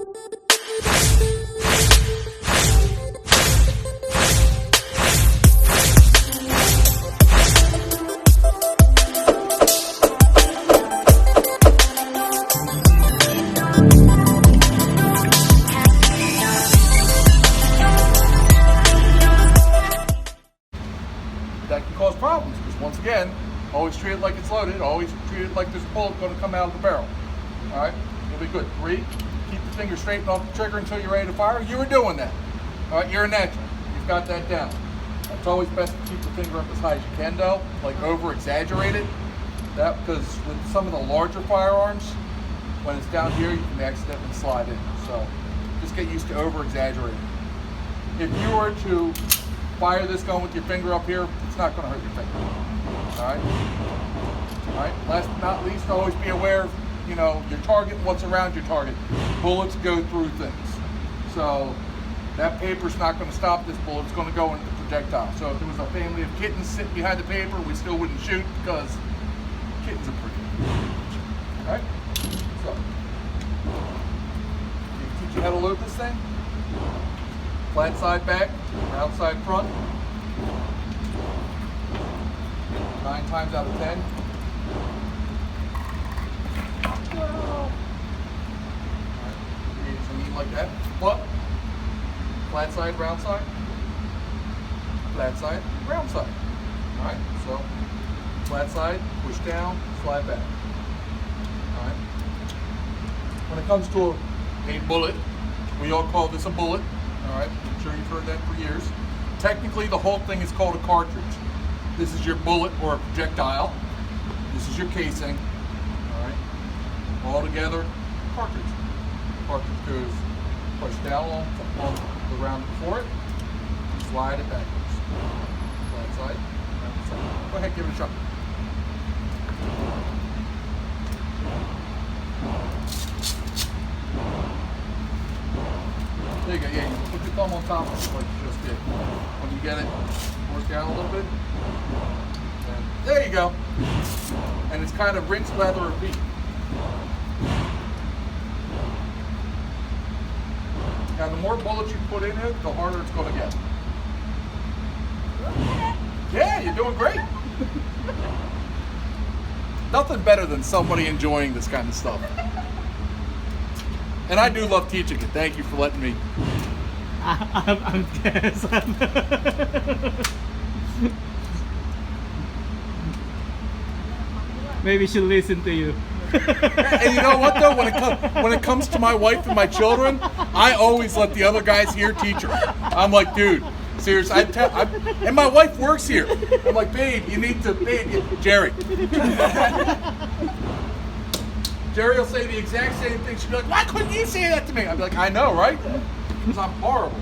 That can cause problems because, once again, always treat it like it's loaded. Always treat it like there's a bullet going to come out of the barrel. All right, you'll be good. 3, keep the finger straight off the trigger until you're ready to fire. You were doing that. All right, you're a natural. You've got that down. It's always best to keep the finger up as high as you can, though. Like over-exaggerate it. That because with some of the larger firearms, when it's down here, you can accidentally slide in. So just get used to over-exaggerating. If you were to fire this gun with your finger up here, it's not going to hurt your finger. All right? All right? Last but not least, always be aware of, your target and what's around your target. Bullets go through things. So that paper's not going to stop this bullet. It's going to go into the projectile. So if there was a family of kittens sitting behind the paper, we still wouldn't shoot because kittens are pretty. All right? So, can you teach you how to load this thing? Flat side back, round side front. 9 times out of 10. Something like that. What? Flat side, round side. Flat side, round side. All right. So flat side, push down, slide back. All right. When it comes to a bullet, we all call this a bullet. All right, I'm sure you've heard that for years. Technically, the whole thing is called a cartridge. This is your bullet or a projectile. This is your casing. All right, all together, cartridge. Cartridge goes push down on the round before it, and slide it backwards. Flat side, round side. Go ahead, give it a shot. There you go, yeah, you put your thumb on top of it like you just did. When you get it, force down a little bit. And there you go. And it's kind of rinse, lather, repeat. Now the more bullets you put in it, the harder it's going to get. Yeah, you're doing great. Nothing better than somebody enjoying this kind of stuff. And I do love teaching it. Thank you for letting me. I'm guess. Maybe she'll listen to you. And you know what though? When it comes to my wife and my children, I always let the other guys here teach her. I'm like, dude, seriously. And my wife works here. I'm like, babe, you need to, Jerry. Jerry will say the exact same thing. She'll be like, why couldn't you say that to me? I'll be like, I know, right? Because I'm horrible.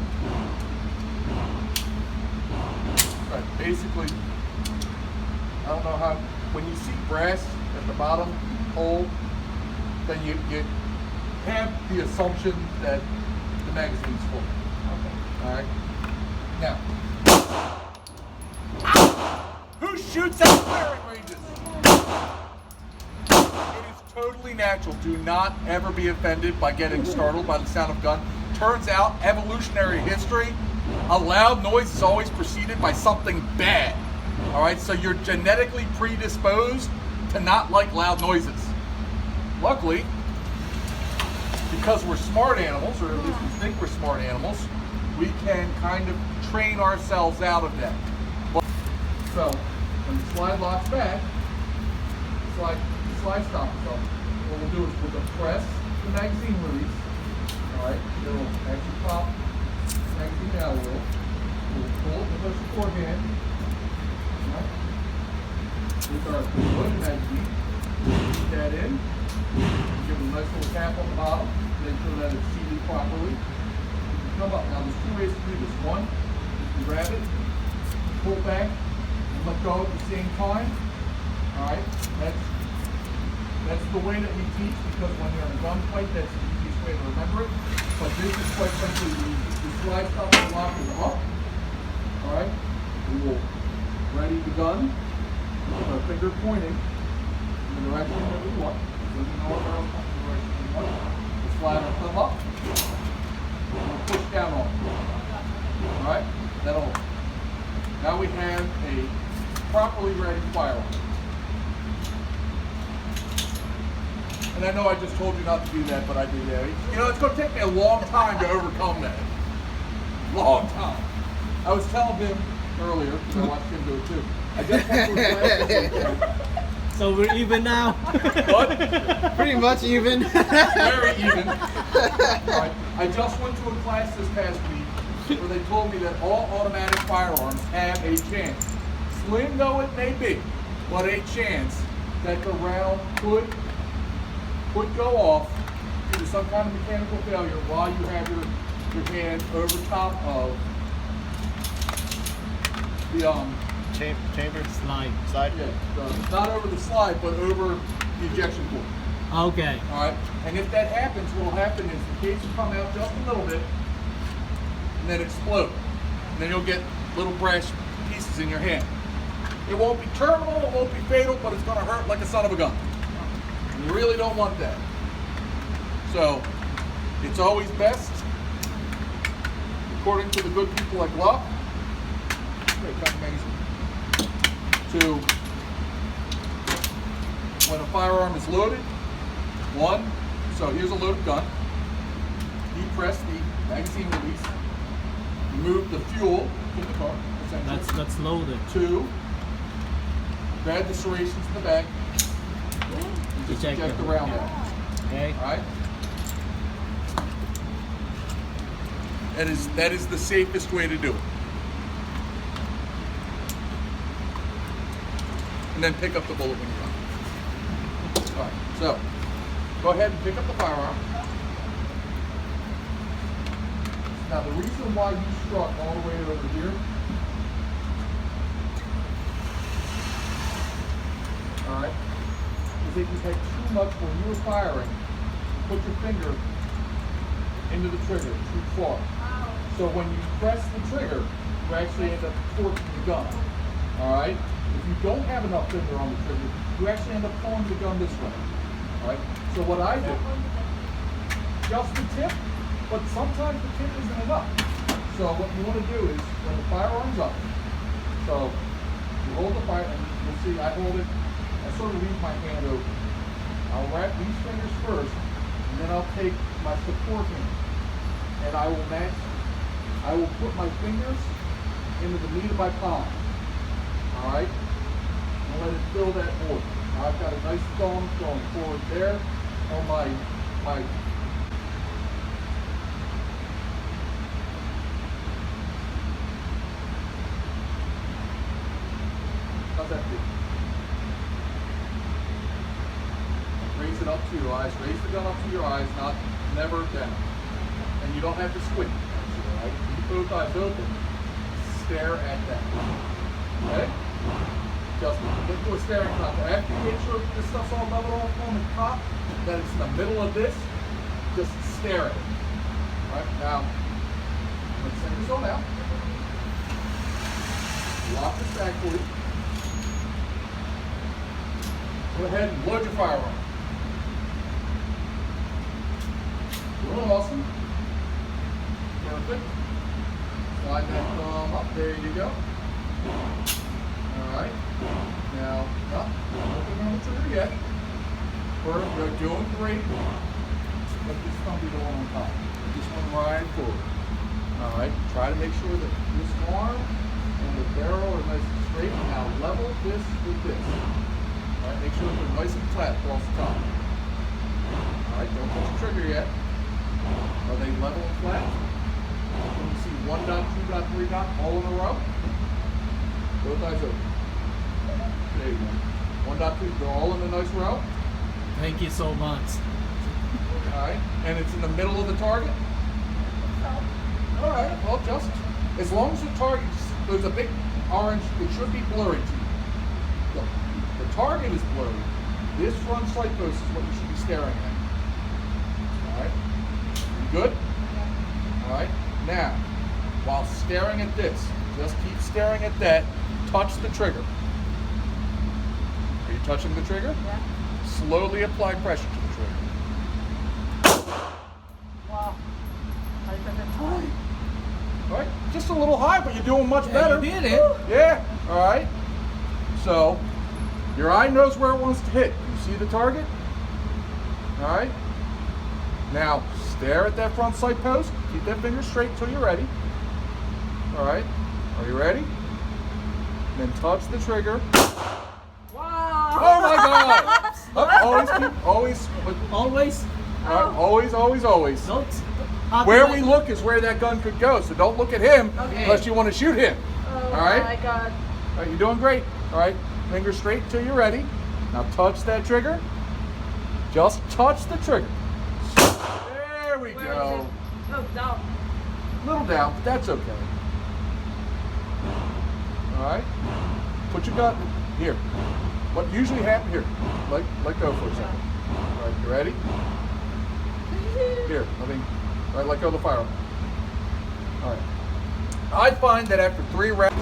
Right, basically, I don't know how, when you see brass at the bottom hole, then you have the assumption that the magazine's full. Okay. All right. Now, who shoots at firing ranges? Totally natural. Do not ever be offended by getting startled by the sound of gun. Turns out, evolutionary history, a loud noise is always preceded by something bad. All right, so you're genetically predisposed to not like loud noises. Luckily, because we're smart animals, or at least we think we're smart animals, we can kind of train ourselves out of that. So, when the slide locks back, slide stop. So what we'll do is we'll depress the magazine release. Alright, it'll actually pop the magazine out a little. We'll pull it with our support hand. Alright. With our loaded magazine, put that in. Give it a nice little tap on the bottom. Make sure that it's seated properly. Come up. Now there's 2 ways to do this. One, you grab it, pull back, and let go at the same time. Alright, that's the way that we teach, because when you're in a gunfight, that's the easiest way to remember it. But this is quite simply, the slide stop and lock is up. Alright, we will ready the gun with our finger pointing in the direction that we want. So we know what direction we want. We'll slide our thumb up. That'll hold. Now we have a properly ready firearm. And I know I just told you not to do that, but I did that. You know, it's going to take me a long time to overcome that. Long time. I was telling him earlier, because I watched him do it too. I just went to a class this weekend. So we're even now. What? Pretty much even. Very even. Right. I just went to a class this past week where they told me that all automatic firearms have a chance, slim though it may be, but a chance that the round could go off due to some kind of mechanical failure while you have your hand over top of the Chamber. Slide. Side. yeah, not over the slide, but over the ejection port. Okay. All right, and if that happens, what will happen is the case will come out just a little bit, and then explode. And then you'll get little brass pieces in your hand. It won't be terminal, it won't be fatal, but it's going to hurt like a son of a gun. And you really don't want that. So, it's always best, according to the good people like Locke, to, when a firearm is loaded, so here's a loaded gun. Depress the magazine release. Remove the fuel from the car. That's loaded. 2, grab the serrations in the back. And just Eject eject the it. round Yeah. out. Okay. All right. That is the safest way to do it. And then pick up the bullet when you're done. All right. So go ahead and pick up the firearm. Now the reason why you struck all the way over here, all right, is that you had too much when you were firing. Put your finger into the trigger too far. So when you press the trigger, you actually end up torquing the gun. All right. If you don't have enough finger on the trigger, you actually end up pulling the gun this way. All right. So what I do, just the tip. But sometimes the tip isn't enough. So what you want to do is, when the firearm's up, so you hold the fire, and you'll see I hold it, I sort of leave my hand open. I'll wrap these fingers first, and then I'll take my support hand, and I will put my fingers into the meat of my palm. All right? And let it fill that void. Now I've got a nice thumb going forward there on my how's that feel? Raise it up to your eyes. Raise the gun up to your eyes, never down. And you don't have to squint. All right? Keep both eyes open. Stare at that. Okay? Just get to a staring posture. After you make sure this stuff's all level off on the top, that it's in the middle of this, just stare at it. All right? Now, let's send this on out. Lock this back for you. Go ahead and load your firearm. Real awesome. Perfect. Slide that thumb up. There you go. Alright. Now, nothing on the trigger yet. We're doing great. Let this thumb be the one on top. This one right forward. Alright. Try to make sure that this arm and the barrel are nice and straight. Now level this with this. Alright, make sure they're nice and flat across the top. Alright, don't touch the trigger yet. Are they level and flat? Can you see 1 dot, 2 dot, 3 dot all in a row? Both eyes open. There you go. 1 dot, 2, they're all in a nice row. Thank you so much. Alright, and it's in the middle of the target? Alright, well just, as long as the target, there's a big orange, it should be blurry to you. Look, the target is blurry. This front sight post is what you should be staring at. Alright, you good? Alright, now, while staring at this, just keep staring at that, touch the trigger. Are you touching the trigger? Yeah. Slowly apply pressure to the trigger. Wow. I did it. Alright, just a little high, but you're doing much Yeah, better. you did it. Yeah, all right. So, your eye knows where it wants to hit. You see the target? All right. Now, stare at that front sight post. Keep that finger straight until you're ready. All right. Are you ready? Then touch the trigger. Wow. Oh my God! Always. Always. All right, always. Don't. Where we look is where that gun could go, so don't look at him Okay. unless you want to shoot him. Oh All right? my God. All right, you're doing great. All right, finger straight until you're ready. Now touch that trigger. Just touch the trigger. There we Where go. is it? Oh, down. Little down, but that's okay. All right, put your gun here. What usually happens here? Let go for a second. All right, you ready? Here, all right, let go of the firearm. All right. I find that after 3 rounds.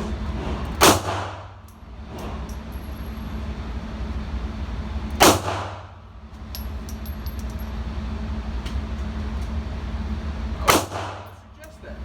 I would suggest that.